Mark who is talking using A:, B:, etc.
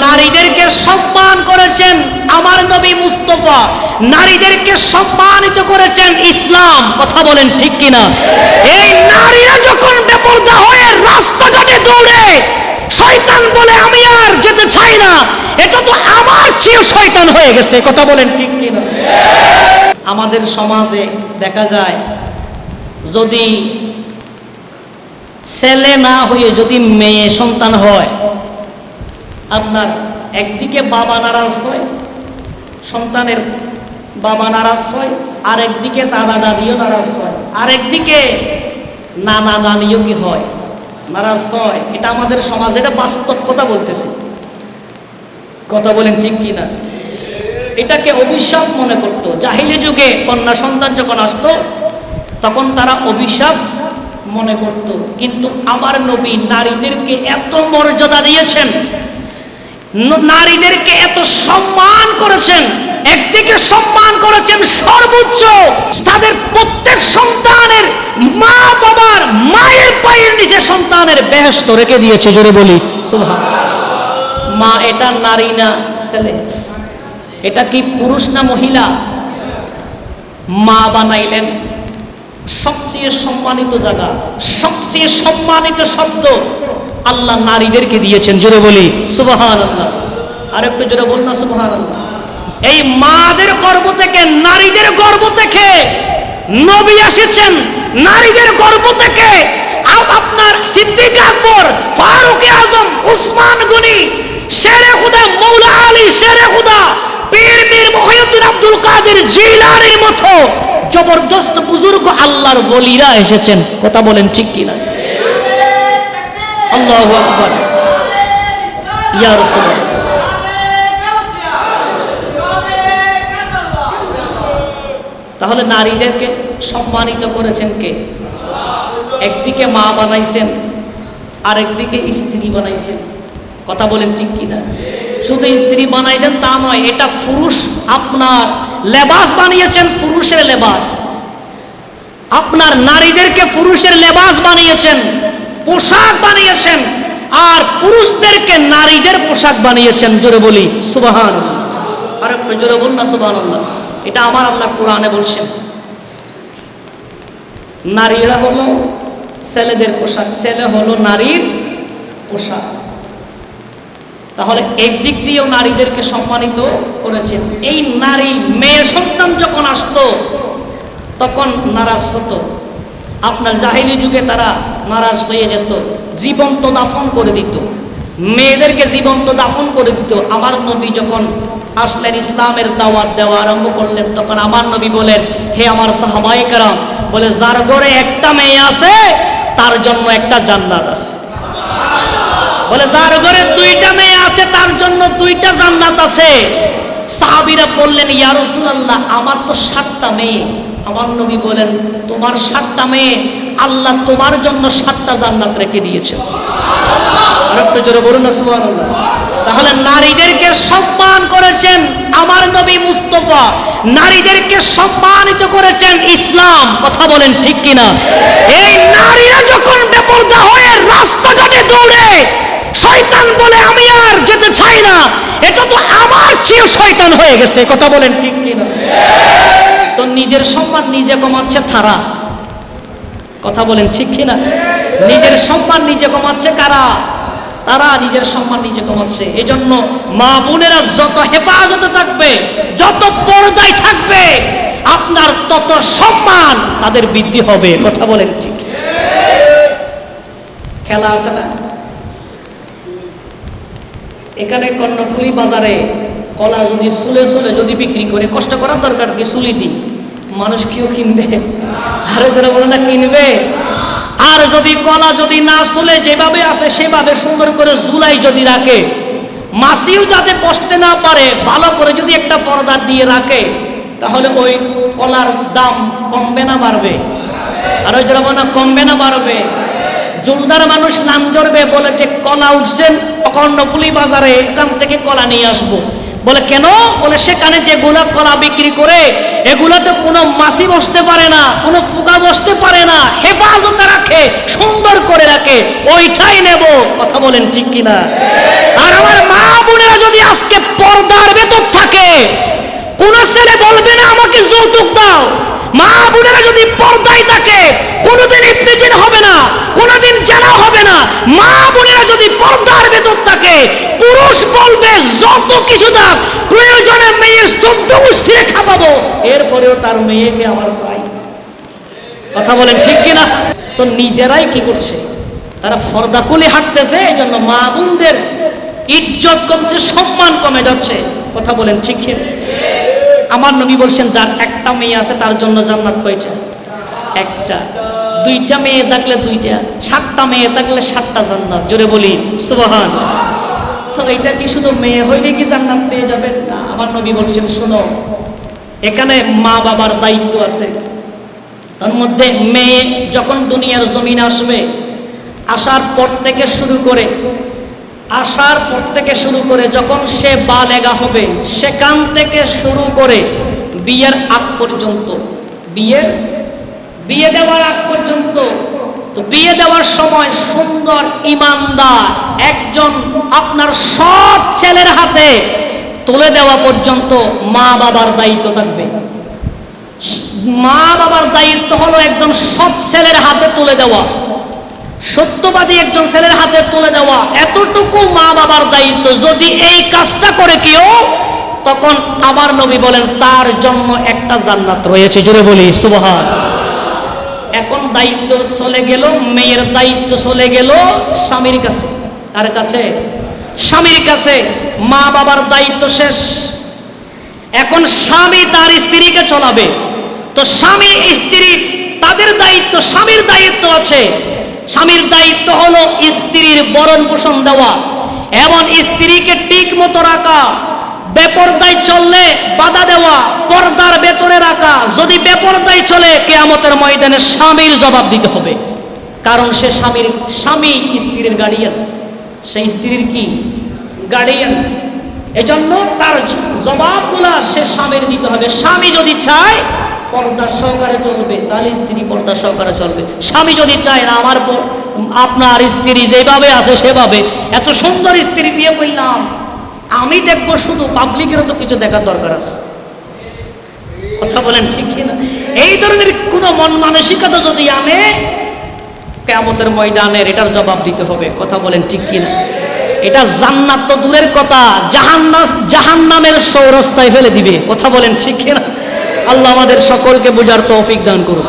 A: নারীদেরকে সম্মান করেছেন আমার নবী মুস্তাফা, নারীদেরকে সম্মানিত করেছেন ইসলাম। কথা বলেন ঠিক কিনা? এই নারীরা যখন বেপরদা হয়ে রাস্তাঘাটে দৌড়ে, শয়তান বলে আমি আর যেতে চাই না, এটা তো আমার চেয়ে শয়তান হয়ে গেছে। কথা বলেন ঠিক কিনা? আমাদের সমাজে দেখা যায় যদি ছেলে না হয়ে যদি মেয়ে সন্তান হয়, আপনার একদিকে বাবা নারাজ হয়, সন্তানের বাবা নারাজ হয়, আর একদিকে দাদা দাদিও নারাজ হয়, আর একদিকে নানা নানিও কি হয়, নারাজ হয়। এটা আমাদের সমাজে, এটা বাস্তব কথা বলতেছে। কথা বলেন ঠিক কি না? এটাকে অভিশাপ মনে করতো জাহিলি যুগে। কন্যা সন্তান যখন আসতো তখন তারা অভিশাপ মনে করত। কিন্তু আমার নবী নারীদেরকে এত মর্যাদা দিয়েছেন, নারীদেরকে এত সম্মান করেছেন। একদিকে সম্মান করেছেন সর্বোচ্চ, তাদের প্রত্যেক সন্তানের মা বাবার মায়ের পায়ের নিচে সন্তানের বেহেশত রেখে দিয়েছে। জোরে বলি সুবহানাল্লাহ। মা এটা নারী না ছেলে? এটা কি পুরুষ না মহিলা? মা বানাইলেন সবচেয়ে সম্মানিত জায়গা, সবচেয়ে সম্মানিত শব্দ আল্লাহ নারীদেরকে দিয়েছেন। জোরে বলি সুবহানাল্লাহ। আর একটু জোরে বল না সুবহানাল্লাহ। এই মাদের গর্ভ থেকে, নারীদের গর্ভ থেকে নবী এসেছেন, নারীদের গর্ভ থেকে আপনার সিদ্দিক আকবর, ফারুক আজম, উসমান গনি, শেরে খুদা মৌলা আলী শেরে খুদা, পীর মীর মুহিউদ্দিন আব্দুল কাদের জিলানীর মতো জবরদস্ত বুজুর্গ আল্লাহর ওলিরা এসেছেন। কথা বলেন ঠিক কিনা? আল্লাহু আকবার, ইয়া রাসূলুল্লাহ। তাহলে নারীদেরকে সম্মানিত করেছেন কে? একদিকে মা বানাইছেন, আর একদিকে স্ত্রী বানাইছেন। কথা বলেন ঠিক কিনা? শুধু স্ত্রী বানাইছেন তা নয়, এটা পুরুষ আপনার লেবাস বানিয়েছেন, পুরুষের লেবাস। আপনার নারীদেরকে পুরুষের লেবাস বানিয়েছেন, পোশাক বানিয়েছেন, আর পুরুষদেরকে নারীদের পোশাক বানিয়েছেন। জোরে বলি সুবহানাল্লাহ। আর একটু জোরে বল না সুবহানাল্লাহ। এটা আমার আল্লাহ কোরআনে বলছেন, নারীরা হলো ছেলেদের পোশাক, ছেলে হলো নারীর পোশাক। তাহলে একদিক দিয়েও নারীদেরকে সম্মানিত করেছেন। এই নারী মেয়ে সন্তান যখন আসতো তখন নারাজ হতো। আপনার জাহিলি যুগে তারা নারাজ হয়ে যেত, জীবন্ত দাফন করে দিত, মেয়েদেরকে জীবন্ত দাফন করে দিত। আমার নবী যখন আসলেন, ইসলামের দাওয়াত দেওয়া আরম্ভ করলেন, তখন আমার নবী বলেন, হে আমার সাহাবায়ে কেরাম, বলে যার ঘরে একটা মেয়ে আছে তার জন্য একটা জান্নাত আছে। বলে যার ঘরে দুইটা মেয়ে আছে তার জন্য দুইটা জান্নাত আছে। সাহাবীরা বললেন, ইয়া রাসূলুল্লাহ, আমার তো 7টা মেয়ে। আমার নবী বলেন, তোমার 7টা মেয়ে, আল্লাহ তোমার জন্য 7টা জান্নাত রেখে দিয়েছে। আর একটু জোরে বলুন না সুবহানাল্লাহ। তাহলে নারীদেরকে সম্মান করেছেন আমার নবী মুস্তাফা, নারীদেরকে সম্মানিত করেছেন ইসলাম। কথা বলেন ঠিক কিনা? এই নারীরা যখন বেপরদা হয়ে রাস্তাঘাটে দৌড়ে, শয়তান বলে আমি আর যেতে চাই না, এটা তো আমার চেয়ে শয়তান হয়ে গেছে। কথা বলেন ঠিক কিনা? তো নিজের সম্মান নিজে কমাচ্ছে তারা। কথা বলেন ঠিক কিনা? নিজের সম্মান নিজে কমাচ্ছে কারা? তারা নিজের সম্মান নিজে কমাচ্ছে। এজন্য মা বোনেরা যত হেফাজতে থাকবে, যত পর্দায় থাকবে, আপনার তত সম্মান তাদের বৃদ্ধি হবে। কথা বলেন ঠিক? খেলা আছে না, এখানে কর্ণফুলী বাজারে কলা যদি চুলে চলে যদি বিক্রি করে, কষ্ট করার দরকার কি? চুলি দিই, মানুষ কেউ কিনবে? আরে যারা বলে না কিনবে। আর যদি কলা যদি না চলে, যেভাবে আছে সেভাবে সুন্দর করে ঝুলাই যদি রাখে, মাছিও যাতে বসতে না পারে, ভালো করে যদি একটা পর্দা দিয়ে রাখে, তাহলে ওই কলার দাম কমবে না বাড়বে? আর ওই যারা বলে না কমবে না বাড়বে? জুলদার মানুষ নাম ধরবে, বলেছে কলা উঠছেন কর্ণফুলী বাজারে, এখান থেকে কলা নিয়ে আসবো। বলে কেন? বলে সেখানে যেগুলা কলা বিক্রি করে এগুলাতে কোনো মাছি বসতে পারে না, কোনো পোকা বসতে পারে না, হেফাজতে রাখে, সুন্দর করে রাখে, ওইটাই নেব। কথা বলেন ঠিক কিনা? আর আমার মা বোনেরা থাকে, পুরুষ বলবে যত কিছু দাও, প্রয়োজনে মেয়ের 14 গোষ্ঠীরে খাওয়াবো, এরপরেও তার মেয়েকে আমার চাই। কথা বলেন ঠিক কিনা? তো নিজেরাই কি করছে, তারা ফর্দাকুলি হাঁটতেছে, এই জন্য মা বোনদের ইজ্জত কমছে, সম্মান কমে যাচ্ছে। কথা বলেন ঠিক কিনা? আমার নবী বলছেন যার একটা মেয়ে আছে তার জন্য জান্নাত কয়টা? একটা। 2টা মেয়ে থাকলে 2টা, 7টা মেয়ে থাকলে 7টা জান্নাত। জোরে বলি সুবহানাল্লাহ। তো এটা কি শুধু মেয়ে হইলে কি জান্নাত পেয়ে যাবেন? না, আমার নবী বলছেন শোনো, এখানে মা বাবার দায়িত্ব আছে। তার মধ্যে মেয়ে যখন দুনিয়ার জমিনে আসবে, আসার পর থেকে শুরু করে যখন সে বালেগা হবে, সেখান থেকে শুরু করে বিয়ের আগ পর্যন্ত, বিয়ে দেওয়ার আগ পর্যন্ত, তো বিয়ে দেওয়ার সময় সুন্দর ইমানদার একজন আপনার সৎ ছেলের হাতে তুলে দেওয়া পর্যন্ত মা বাবার দায়িত্ব থাকবে। মা বাবার দায়িত্ব হলো একজন সৎ ছেলের হাতে তুলে দেওয়া, সত্যবাদী একজন ছেলের হাতে তুলে দেওয়া, এতটুকু মা বাবার দায়িত্ব। যদি এই কাজটা করে কেউ, তখন আমার নবী বলেন তার জন্য একটা জান্নাত রয়েছে। জোরে বলি সুবহানাল্লাহ। এখন দায়িত্ব চলে গেল, মেয়ের দায়িত্ব চলে গেল স্বামীর কাছে। কার কাছে? স্বামীর কাছে। মা বাবার দায়িত্ব শেষ, এখন স্বামী তার স্ত্রীকে চলাবে। তো স্বামী স্ত্রী তাদের দায়িত্ব, স্বামীর দায়িত্ব আছে। স্বামীর দায়িত্ব হলো স্ত্রীর ভরণ পোষণ দেওয়া এবং স্ত্রীকে ঠিক মতো রাখা, বেপরদায় চললে বাধা দেওয়া, পর্দার ভেতরে রাখা। যদি বেপরদায় চলে, কিয়ামতের ময়দানে স্বামীর জবাব দিতে হবে, কারণ সে স্বামী স্ত্রীর গার্ডিয়ান, সে স্ত্রীর কি গার্ডিয়ান। এজন্য তার জবাবগুলা সে স্বামীর দিতে হবে। স্বামী যদি চায় পর্দা সহকারে চলবে, তাহলে স্ত্রী পর্দা সহকারে চলবে। স্বামী যদি চায় না আপনার স্ত্রী যেভাবে আছে সেভাবে, এত সুন্দর স্ত্রী বিয়ে করলাম, আমি দেখবো শুধু, পাবলিকেরও তো কিছু দেখার দরকার আছে। কথা বলেন ঠিক কিনা? এই ধরনের কোনো মন মানসিকতা যদি আনে, কিয়ামতের ময়দানের এটার জবাব দিতে হবে। কথা বলেন ঠিক কিনা? এটা জান্নাত তো দূরের কথা, জাহান্নামের চৌরাস্তায় ফেলে দিবে। কথা বলেন ঠিক কিনা? আল্লাহ আমাদের সকলকে বুঝার তৌফিক দান করুন।